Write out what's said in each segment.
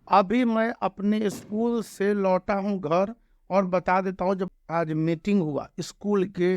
अभी मैं अपने स्कूल से लौटा हूँ घर और बता देता हूँ, जब आज मीटिंग हुआ स्कूल के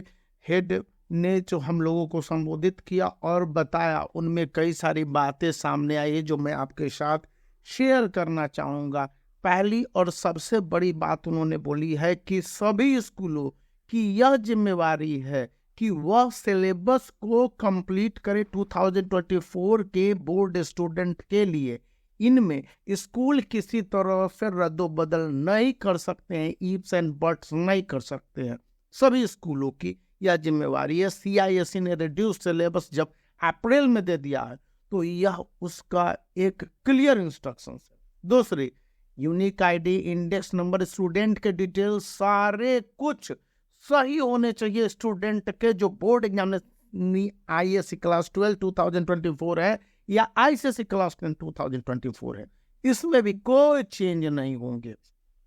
हेड ने जो हम लोगों को संबोधित किया और बताया, उनमें कई सारी बातें सामने आई जो मैं आपके साथ शेयर करना चाहूँगा। पहली और सबसे बड़ी बात उन्होंने बोली है कि सभी स्कूलों की यह जिम्मेवारी है कि वह सिलेबस को कंप्लीट करे 2024 के बोर्ड स्टूडेंट के लिए। इनमें स्कूल किसी तरह से रद्दोबदल नहीं कर सकते हैं, इफ्स एंड बट्स नहीं कर सकते हैं। सभी स्कूलों की यह जिम्मेवारी है। CISE ने रिड्यूस सिलेबस जब अप्रैल में दे दिया है तो यह उसका एक क्लियर इंस्ट्रक्शन है। दूसरी, unique ID, index number, student के डिटेल सारे कुछ सही होने चाहिए स्टूडेंट के। जो बोर्ड एग्जाम ISC क्लास 12 2024 है या ICSE क्लास 10 2024 है, इसमें भी कोई चेंज नहीं होंगे।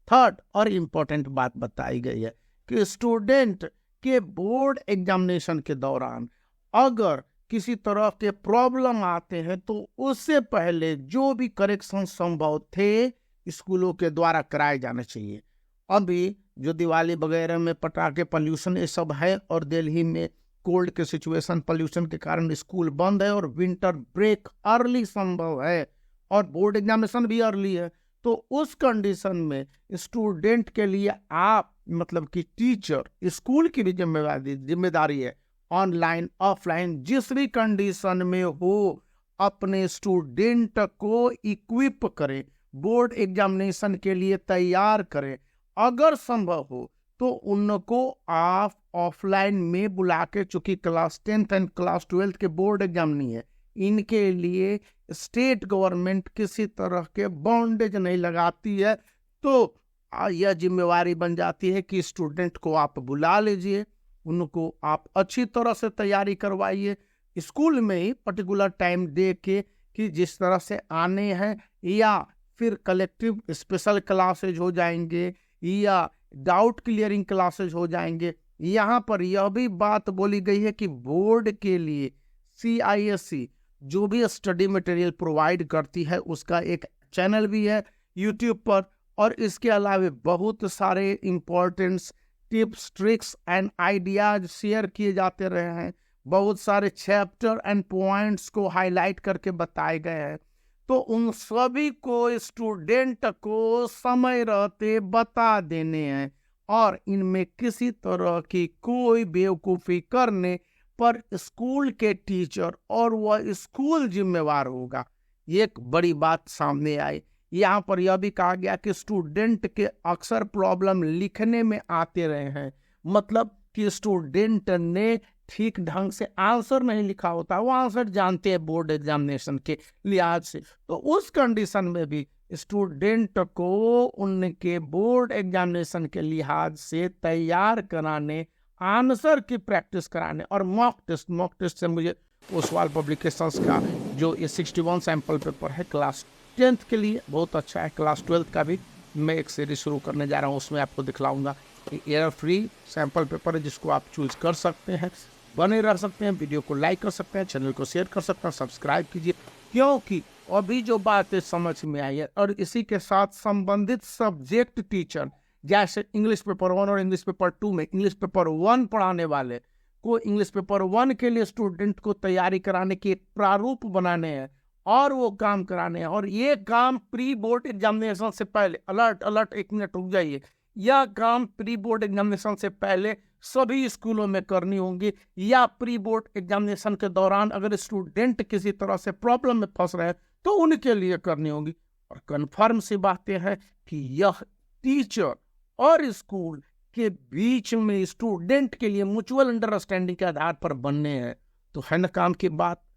थर्ड और इम्पोर्टेंट बात बताई गई है कि स्टूडेंट के बोर्ड एग्जामिनेशन के दौरान अगर किसी तरह के प्रॉब्लम आते हैं तो उससे पहले जो भी करेक्शन संभव थे स्कूलों के द्वारा कराए जाने चाहिए। अभी जो दिवाली वगैरह में पटाखे, पॉल्यूशन, ये सब है और दिल्ली में कोल्ड के सिचुएशन, पॉल्यूशन के कारण स्कूल बंद है और विंटर ब्रेक अर्ली संभव है और बोर्ड एग्जामिनेशन भी अर्ली है, तो उस कंडीशन में स्टूडेंट के लिए आप मतलब कि टीचर, स्कूल की भी जिम्मेदारी है ऑनलाइन ऑफलाइन जिस भी कंडीशन में हो अपने स्टूडेंट को इक्विप करें, बोर्ड एग्जामिनेशन के लिए तैयार करें। अगर संभव हो तो उनको आप ऑफलाइन में बुला के, चूंकि class 10th and class 12th के बोर्ड एग्जाम नहीं है, इनके लिए स्टेट गवर्नमेंट किसी तरह के बॉन्डेज नहीं लगाती है, तो यह जिम्मेवारी बन जाती है कि स्टूडेंट को आप बुला लीजिए, उनको आप अच्छी तरह से तैयारी करवाइए, स्कूल में ही पर्टिकुलर टाइम दे के कि जिस तरह से आने हैं, या फिर कलेक्टिव स्पेशल क्लासेज हो जाएंगे या डाउट क्लियरिंग क्लासेज हो जाएंगे। यहाँ पर यह भी बात बोली गई है कि बोर्ड के लिए CISE जो भी स्टडी मटेरियल प्रोवाइड करती है उसका एक चैनल भी है YouTube पर, और इसके अलावा बहुत सारे importance, tips, tricks and ideas share किए जाते रहे हैं। बहुत सारे चैप्टर एंड पॉइंट्स को हाईलाइट करके बताए गए हैं, तो उन सभी को स्टूडेंट को समय रहते बता देने हैं और इनमें किसी तरह की कोई बेवकूफ़ी करने पर स्कूल के टीचर और वह स्कूल जिम्मेवार होगा। ये एक बड़ी बात सामने आई। यहाँ पर यह भी कहा गया कि स्टूडेंट के अक्सर प्रॉब्लम लिखने में आते रहे हैं, मतलब कि स्टूडेंट ने ठीक ढंग से आंसर नहीं लिखा होता, वो आंसर जानते हैं बोर्ड एग्जामिनेशन के लिहाज से, तो उस कंडीशन में भी स्टूडेंट को उनके बोर्ड एग्जामिनेशन के लिहाज से तैयार कराने, आंसर की प्रैक्टिस कराने और मॉक टेस्ट से मुझे ओसवाल पब्लिकेशंस का जो ये 61 सैंपल पेपर है क्लास 10th के लिए बहुत अच्छा है। क्लास 12th का भी मैं एक सीरीज शुरू करने जा रहा हूँ, उसमें आपको दिखलाऊंगा। एरर फ्री सैंपल पेपर है जिसको आप चूज कर सकते हैं, बने रह सकते हैं, वीडियो को लाइक कर सकते हैं, चैनल को शेयर कर सकते हैं, सब्सक्राइब कीजिए, क्योंकि अभी जो बातें समझ में आई है और इसी के साथ संबंधित सब्जेक्ट टीचर, जैसे इंग्लिश पेपर 1 और इंग्लिश पेपर 2 में इंग्लिश पेपर 1 पढ़ाने वाले को इंग्लिश पेपर 1 के लिए स्टूडेंट को तैयारी कराने के प्रारूप बनाने हैं और वो काम कराने हैं, और ये काम प्री बोर्ड एग्जामिनेशन से पहले, अलर्ट 1 मिनट रुक जाइए, यह काम प्री बोर्ड एग्जामिनेशन से पहले सभी स्कूलों में करनी होंगी, या प्री बोर्ड एग्जामिनेशन के दौरान अगर स्टूडेंट किसी तरह से प्रॉब्लम में फंस रहे हैं तो उनके लिए करनी होगी। और कंफर्म सी बातें हैं कि यह टीचर और स्कूल के बीच में स्टूडेंट के लिए म्यूचुअल अंडरस्टैंडिंग के आधार पर बनने हैं, तो है ना काम की बात।